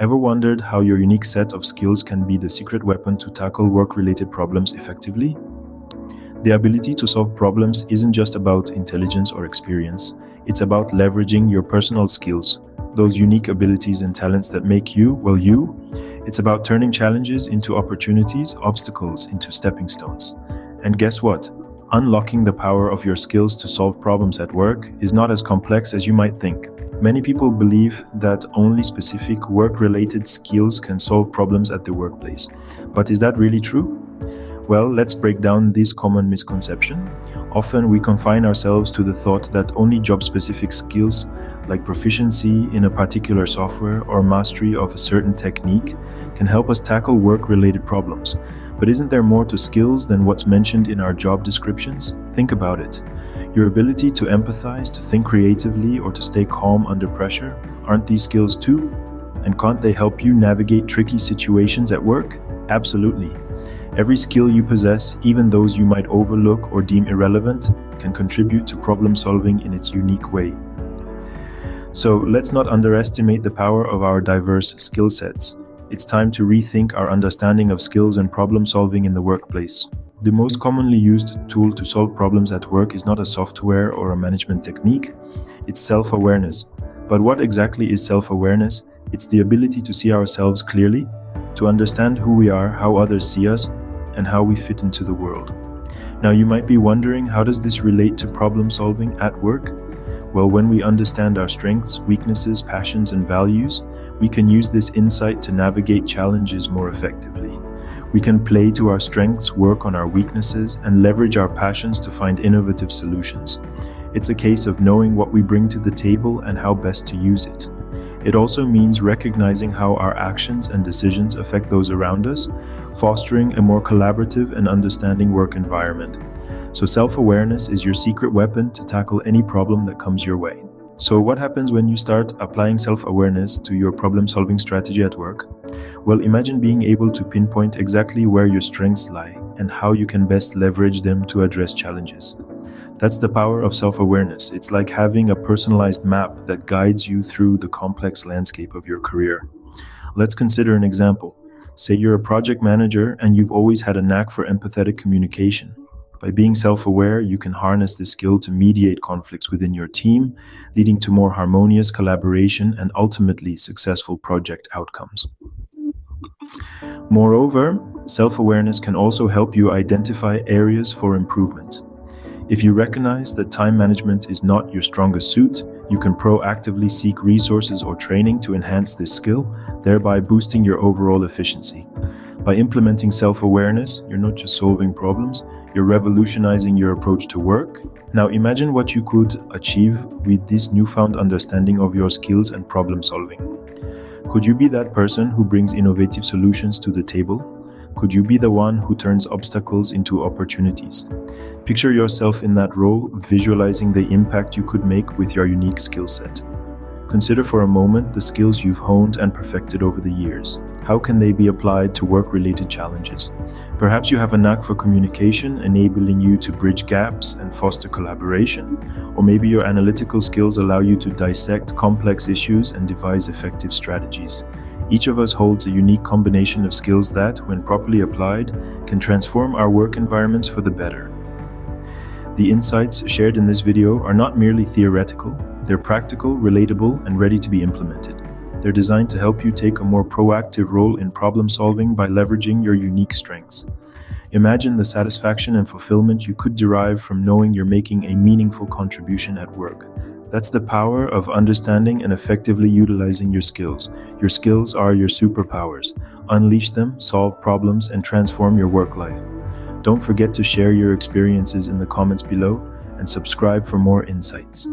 Ever wondered how your unique set of skills can be the secret weapon to tackle work-related problems effectively? The ability to solve problems isn't just about intelligence or experience, it's about leveraging your personal skills, those unique abilities and talents that make you, well, you. It's about turning challenges into opportunities, obstacles into stepping stones. And guess what? Unlocking the power of your skills to solve problems at work is not as complex as you might think. Many people believe that only specific work-related skills can solve problems at the workplace. But is that really true? Well, let's break down this common misconception. Often we confine ourselves to the thought that only job-specific skills, like proficiency in a particular software or mastery of a certain technique, can help us tackle work-related problems. But isn't there more to skills than what's mentioned in our job descriptions? Think about it. Your ability to empathize, to think creatively, or to stay calm under pressure, aren't these skills too? And can't they help you navigate tricky situations at work? Absolutely. Every skill you possess, even those you might overlook or deem irrelevant, can contribute to problem solving in its unique way. So let's not underestimate the power of our diverse skill sets. It's time to rethink our understanding of skills and problem solving in the workplace. The most commonly used tool to solve problems at work is not a software or a management technique, it's self-awareness. But what exactly is self-awareness? It's the ability to see ourselves clearly, to understand who we are, how others see us, and how we fit into the world. Now you might be wondering, how does this relate to problem solving at work? Well, when we understand our strengths, weaknesses, passions, and values, we can use this insight to navigate challenges more effectively. We can play to our strengths, work on our weaknesses, and leverage our passions to find innovative solutions. It's a case of knowing what we bring to the table and how best to use it. It also means recognizing how our actions and decisions affect those around us, fostering a more collaborative and understanding work environment. So self-awareness is your secret weapon to tackle any problem that comes your way. So what happens when you start applying self-awareness to your problem-solving strategy at work? Well, imagine being able to pinpoint exactly where your strengths lie and how you can best leverage them to address challenges. That's the power of self-awareness. It's like having a personalized map that guides you through the complex landscape of your career. Let's consider an example. Say you're a project manager and you've always had a knack for empathetic communication. By being self-aware, you can harness this skill to mediate conflicts within your team, leading to more harmonious collaboration and ultimately successful project outcomes. Moreover, self-awareness can also help you identify areas for improvement. If you recognize that time management is not your strongest suit, you can proactively seek resources or training to enhance this skill, thereby boosting your overall efficiency. By implementing self-awareness, you're not just solving problems, you're revolutionizing your approach to work. Now imagine what you could achieve with this newfound understanding of your skills and problem solving. Could you be that person who brings innovative solutions to the table? Could you be the one who turns obstacles into opportunities? Picture yourself in that role, visualizing the impact you could make with your unique skill set. Consider for a moment the skills you've honed and perfected over the years. How can they be applied to work-related challenges? Perhaps you have a knack for communication, enabling you to bridge gaps and foster collaboration. Or maybe your analytical skills allow you to dissect complex issues and devise effective strategies. Each of us holds a unique combination of skills that, when properly applied, can transform our work environments for the better. The insights shared in this video are not merely theoretical, they're practical, relatable, and ready to be implemented. They're designed to help you take a more proactive role in problem solving by leveraging your unique strengths. Imagine the satisfaction and fulfillment you could derive from knowing you're making a meaningful contribution at work. That's the power of understanding and effectively utilizing your skills. Your skills are your superpowers. Unleash them, solve problems, and transform your work life. Don't forget to share your experiences in the comments below and subscribe for more insights.